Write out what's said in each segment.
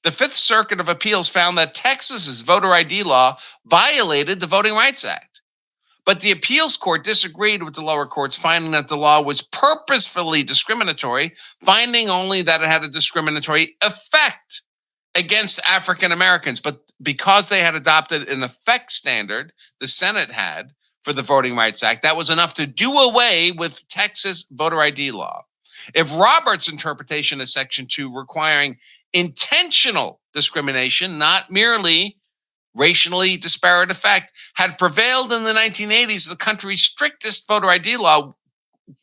the Fifth Circuit of Appeals found that Texas's voter ID law violated the Voting Rights Act. But the appeals court disagreed with the lower court's finding that the law was purposefully discriminatory, finding only that it had a discriminatory effect against African Americans. But because they had adopted an effect standard, the Senate had, for the Voting Rights Act, that was enough to do away with Texas voter ID law. If Roberts' interpretation of Section 2 requiring intentional discrimination, not merely racially disparate effect, had prevailed in the 1980s, the country's strictest voter ID law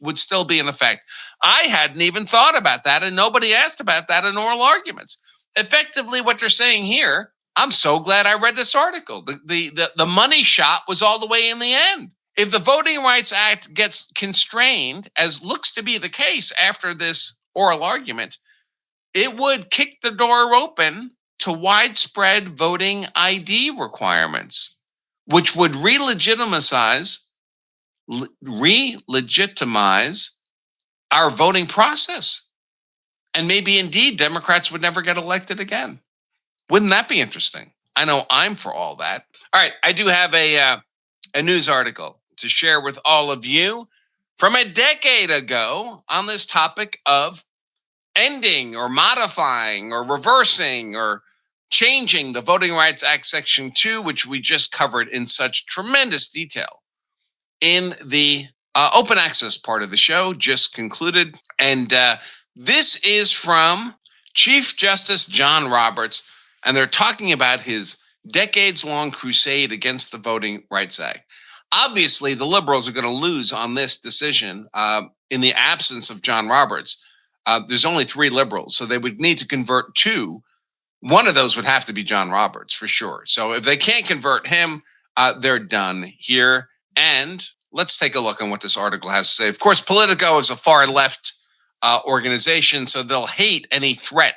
would still be in effect. I hadn't even thought about that, and nobody asked about that in oral arguments. Effectively, what they're saying here, I'm so glad I read this article. The money shot was all the way in the end. If the Voting Rights Act gets constrained, as looks to be the case after this oral argument, it would kick the door open to widespread voting ID requirements, which would re-legitimize our voting process. And maybe indeed Democrats would never get elected again. Wouldn't that be interesting? I know I'm for all that. All right, I do have a news article to share with all of you from a decade ago on this topic of ending or modifying or reversing or changing the Voting Rights Act Section 2, which we just covered in such tremendous detail in the open access part of the show, just concluded. And this is from Chief Justice John Roberts, and they're talking about his decades-long crusade against the Voting Rights Act. Obviously, the liberals are going to lose on this decision in the absence of John Roberts. There's only 3 liberals, so they would need to convert 2. One of those would have to be John Roberts for sure. So if they can't convert him, they're done here. And let's take a look on what this article has to say. Of course, Politico is a far left organization, so they'll hate any threat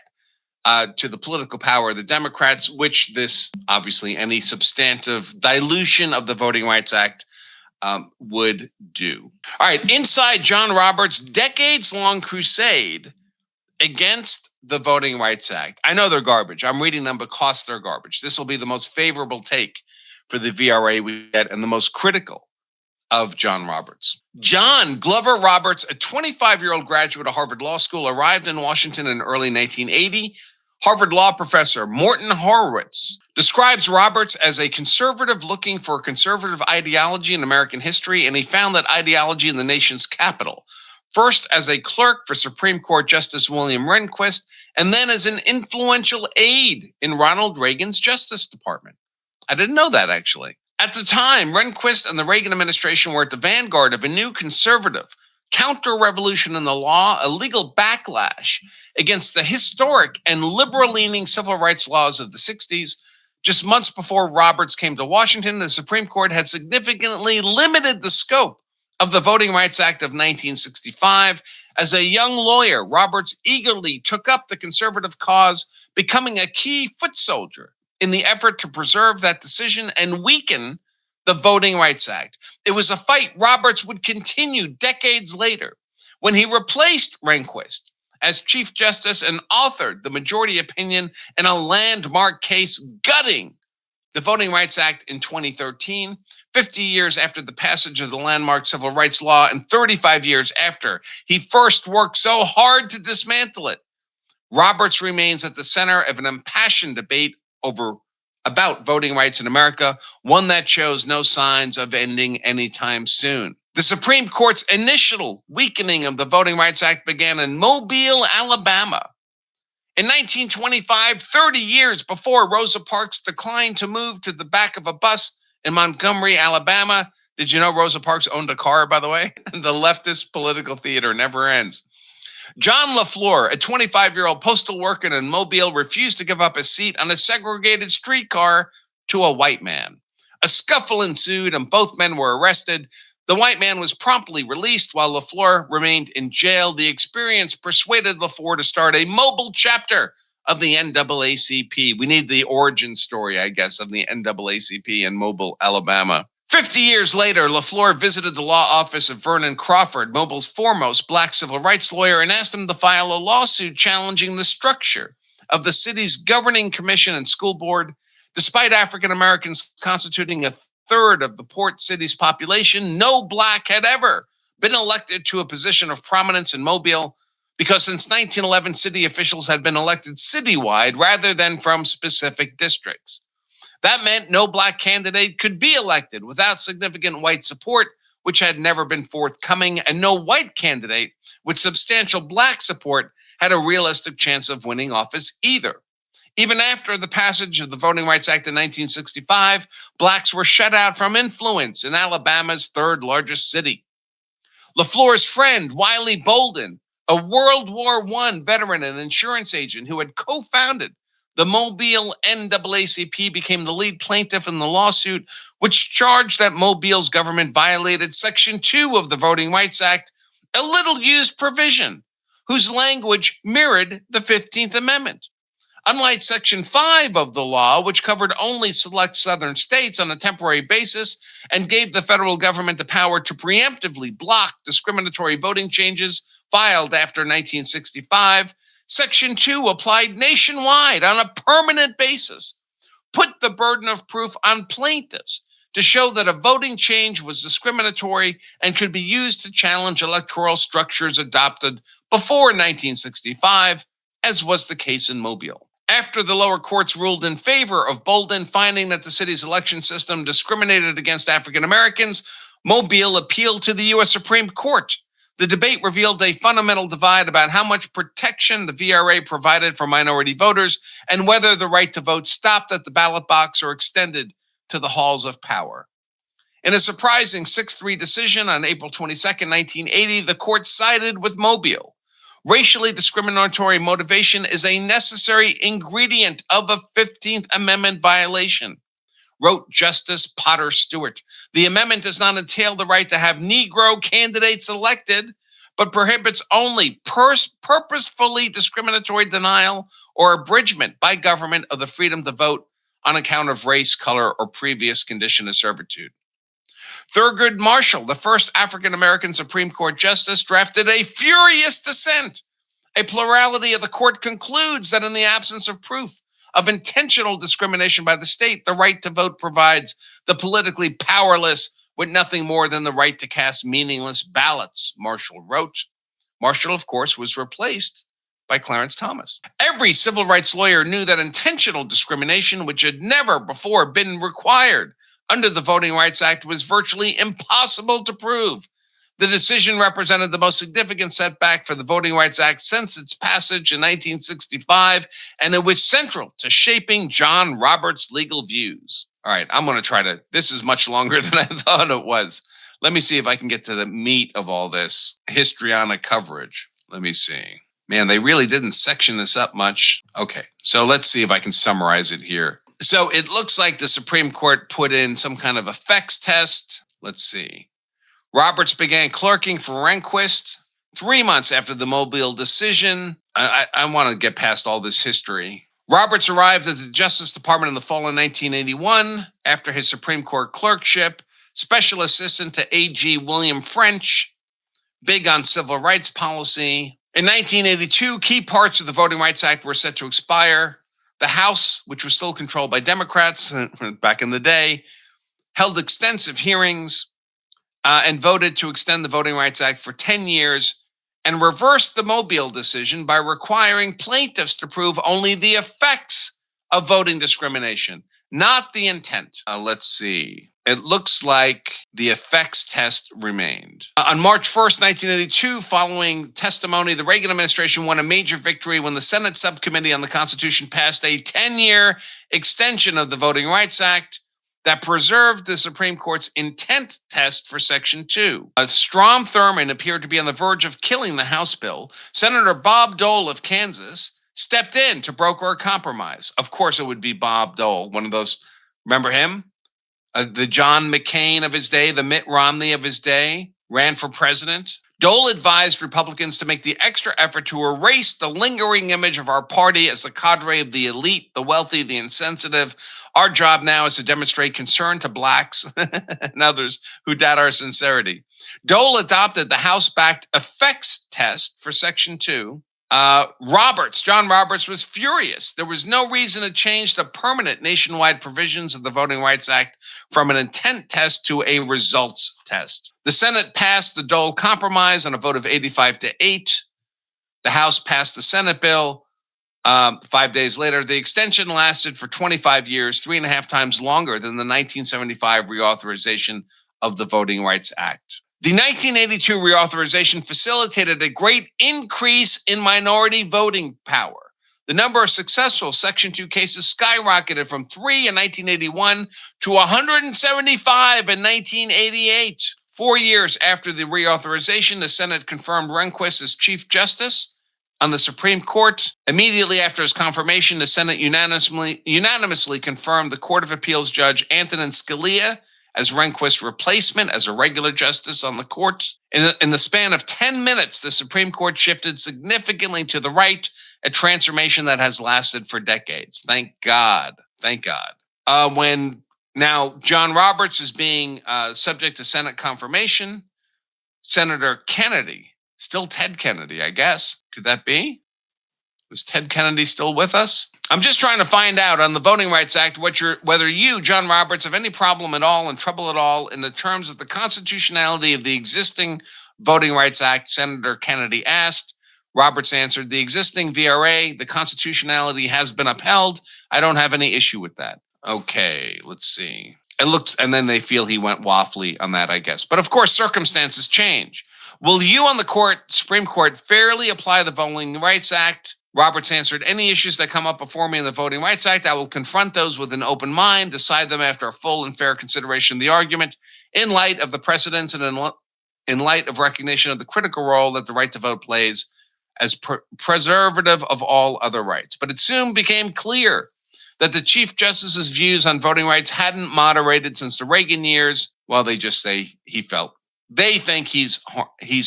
to the political power of the Democrats, which this, obviously, any substantive dilution of the Voting Rights Act would do. All right, inside John Roberts' decades-long crusade against the Voting Rights Act. I know they're garbage. I'm reading them because they're garbage. This will be the most favorable take for the VRA we get and the most critical of John Roberts. John Glover Roberts, a 25-year-old graduate of Harvard Law School, arrived in Washington in early 1980. Harvard law professor Morton Horowitz describes Roberts as a conservative looking for a conservative ideology in American history, and he found that ideology in the nation's capital. First as a clerk for Supreme Court Justice William Rehnquist, and then as an influential aide in Ronald Reagan's Justice Department. I didn't know that, actually. At the time, Rehnquist and the Reagan administration were at the vanguard of a new conservative counter-revolution in the law, a legal backlash against the historic and liberal-leaning civil rights laws of the 60s. Just months before Roberts came to Washington, the Supreme Court had significantly limited the scope of the Voting Rights Act of 1965. As a young lawyer, Roberts eagerly took up the conservative cause, becoming a key foot soldier in the effort to preserve that decision and weaken the Voting Rights Act. It was a fight Roberts would continue decades later when he replaced Rehnquist as Chief Justice and authored the majority opinion in a landmark case gutting the Voting Rights Act in 2013, 50 years after the passage of the landmark civil rights law and 35 years after he first worked so hard to dismantle it. Roberts remains at the center of an impassioned debate about voting rights in America, one that shows no signs of ending anytime soon. The Supreme Court's initial weakening of the Voting Rights Act began in Mobile, Alabama. In 1925, 30 years before Rosa Parks declined to move to the back of a bus in Montgomery, Alabama. Did you know Rosa Parks owned a car, by the way? The leftist political theater never ends. John LaFleur, a 25-year-old postal worker in Mobile, refused to give up his seat on a segregated streetcar to a white man. A scuffle ensued and both men were arrested. The white man was promptly released while LaFleur remained in jail. The experience persuaded LaFleur to start a mobile chapter of the NAACP. We need the origin story, I guess, of the NAACP in Mobile, Alabama. 50 years later, LaFleur visited the law office of Vernon Crawford, Mobile's foremost black civil rights lawyer, and asked him to file a lawsuit challenging the structure of the city's governing commission and school board. Despite African Americans constituting a third of the port city's population, no Black had ever been elected to a position of prominence in Mobile, because since 1911, city officials had been elected citywide rather than from specific districts. That meant no Black candidate could be elected without significant white support, which had never been forthcoming, and no white candidate with substantial Black support had a realistic chance of winning office either. Even after the passage of the Voting Rights Act in 1965, Blacks were shut out from influence in Alabama's third largest city. LaFleur's friend, Wiley Bolden, a World War I veteran and insurance agent who had co-founded the Mobile NAACP, became the lead plaintiff in the lawsuit, which charged that Mobile's government violated Section 2 of the Voting Rights Act, a little-used provision whose language mirrored the 15th Amendment. Unlike Section 5 of the law, which covered only select southern states on a temporary basis and gave the federal government the power to preemptively block discriminatory voting changes filed after 1965, Section 2 applied nationwide on a permanent basis, put the burden of proof on plaintiffs to show that a voting change was discriminatory and could be used to challenge electoral structures adopted before 1965, as was the case in Mobile. After the lower courts ruled in favor of Bolden, finding that the city's election system discriminated against African Americans, Mobile appealed to the U.S. Supreme Court. The debate revealed a fundamental divide about how much protection the VRA provided for minority voters and whether the right to vote stopped at the ballot box or extended to the halls of power. In a surprising 6-3 decision on April 22, 1980, the court sided with Mobile. Racially discriminatory motivation is a necessary ingredient of a 15th Amendment violation, wrote Justice Potter Stewart. The amendment does not entail the right to have Negro candidates elected, but prohibits only purposefully discriminatory denial or abridgment by government of the freedom to vote on account of race, color, or previous condition of servitude. Thurgood Marshall, the first African-American Supreme Court justice, drafted a furious dissent. A plurality of the court concludes that in the absence of proof of intentional discrimination by the state, the right to vote provides the politically powerless with nothing more than the right to cast meaningless ballots, Marshall wrote. Marshall, of course, was replaced by Clarence Thomas. Every civil rights lawyer knew that intentional discrimination, which had never before been required under the Voting Rights Act, was virtually impossible to prove. The decision represented the most significant setback for the Voting Rights Act since its passage in 1965, and it was central to shaping John Roberts' legal views. All right, I'm going to try to, this is much longer than I thought it was. Let me see if I can get to the meat of all this histrionic coverage. Let me see. Man, they really didn't section this up much. Okay, so let's see if I can summarize it here. So it looks like the Supreme Court put in some kind of effects test. Let's see. Roberts began clerking for Rehnquist 3 months after the Mobile decision. I want to get past all this history. Roberts arrived at the Justice Department in the fall of 1981 after his Supreme Court clerkship, special assistant to AG William French, big on civil rights policy. In 1982, key parts of the Voting Rights Act were set to expire. The House, which was still controlled by Democrats back in the day, held extensive hearings and voted to extend the Voting Rights Act for 10 years and reversed the Mobile decision by requiring plaintiffs to prove only the effects of voting discrimination, not the intent. Let's see. It looks like the effects test remained. On March 1st, 1982, following testimony, the Reagan administration won a major victory when the Senate Subcommittee on the Constitution passed a 10-year extension of the Voting Rights Act that preserved the Supreme Court's intent test for Section 2. Strom Thurmond appeared to be on the verge of killing the House bill. Senator Bob Dole of Kansas stepped in to broker a compromise. Of course, it would be Bob Dole, one of those, remember him? The John McCain of his day, the Mitt Romney of his day, ran for president. Dole advised Republicans to make the extra effort to erase the lingering image of our party as the cadre of the elite, the wealthy, the insensitive. Our job now is to demonstrate concern to blacks and others who doubt our sincerity. Dole adopted the House-backed effects test for Section 2 John Roberts was furious. There was no reason to change the permanent nationwide provisions of the Voting Rights Act from an intent test to a results test. The Senate passed the Dole Compromise on a vote of 85-8. The House passed the Senate bill. 5 days later, the extension lasted for 25 years, 3.5 times longer than the 1975 reauthorization of the Voting Rights Act. The 1982 reauthorization facilitated a great increase in minority voting power. The number of successful Section 2 cases skyrocketed from 3 in 1981 to 175 in 1988. 4 years after the reauthorization, the Senate confirmed Rehnquist as Chief Justice on the Supreme Court. Immediately after his confirmation, the Senate unanimously confirmed the Court of Appeals Judge Antonin Scalia as Rehnquist's replacement as a regular justice on the court. In the span of 10 minutes, the Supreme Court shifted significantly to the right, a transformation that has lasted for decades. Thank God. Thank God. When now John Roberts is being subject to Senate confirmation, Senator Kennedy, still Ted Kennedy, I guess. Could that be? Was Ted Kennedy still with us? I'm just trying to find out on the Voting Rights Act whether you, John Roberts, have any problem at all and trouble at all in the terms of the constitutionality of the existing Voting Rights Act. Senator Kennedy asked. Roberts answered, the existing VRA, the constitutionality has been upheld. I don't have any issue with that. Okay, let's see. It looks, and then they feel he went waffly on that, I guess. But of course, circumstances change. Will you on the Supreme Court fairly apply the Voting Rights Act? Roberts answered, any issues that come up before me in the Voting Rights Act, I will confront those with an open mind, decide them after a full and fair consideration of the argument, in light of the precedents and in light of recognition of the critical role that the right to vote plays as preservative of all other rights. But it soon became clear that the Chief Justice's views on voting rights hadn't moderated since the Reagan years. Well, they just say they think he's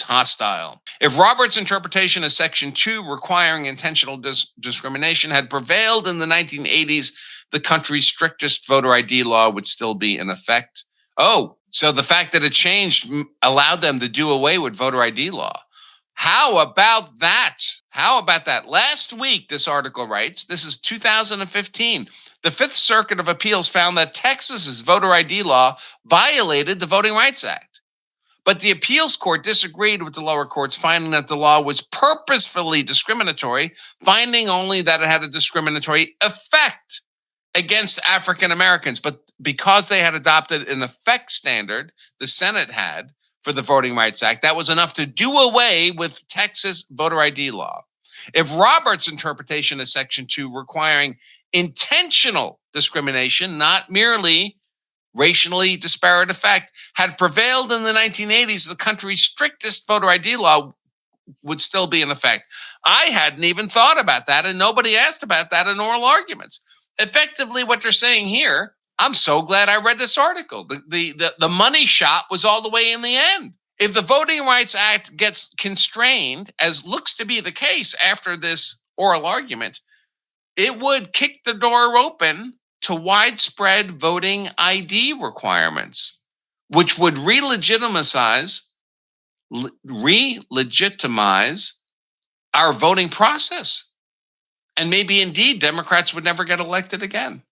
hostile. If Roberts' interpretation of Section 2 requiring intentional discrimination had prevailed in the 1980s, the country's strictest voter ID law would still be in effect. Oh, so the fact that it changed allowed them to do away with voter ID law. How about that? How about that? Last week, this article writes, this is 2015, the Fifth Circuit of Appeals found that Texas's voter ID law violated the Voting Rights Act. But the appeals court disagreed with the lower court's finding that the law was purposefully discriminatory, finding only that it had a discriminatory effect against African Americans. But because they had adopted an effect standard, the Senate had, for the Voting Rights Act, that was enough to do away with Texas voter ID law. If Roberts' interpretation of Section 2 requiring intentional discrimination, not merely racially disparate effect, had prevailed in the 1980s, the country's strictest voter ID law would still be in effect. I hadn't even thought about that, and nobody asked about that in oral arguments. Effectively, what they're saying here, I'm so glad I read this article. The money shot was all the way in the end. If the Voting Rights Act gets constrained, as looks to be the case after this oral argument, it would kick the door open to widespread voting ID requirements, which would re-legitimize our voting process. And maybe indeed Democrats would never get elected again.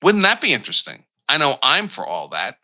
Wouldn't that be interesting? I know I'm for all that.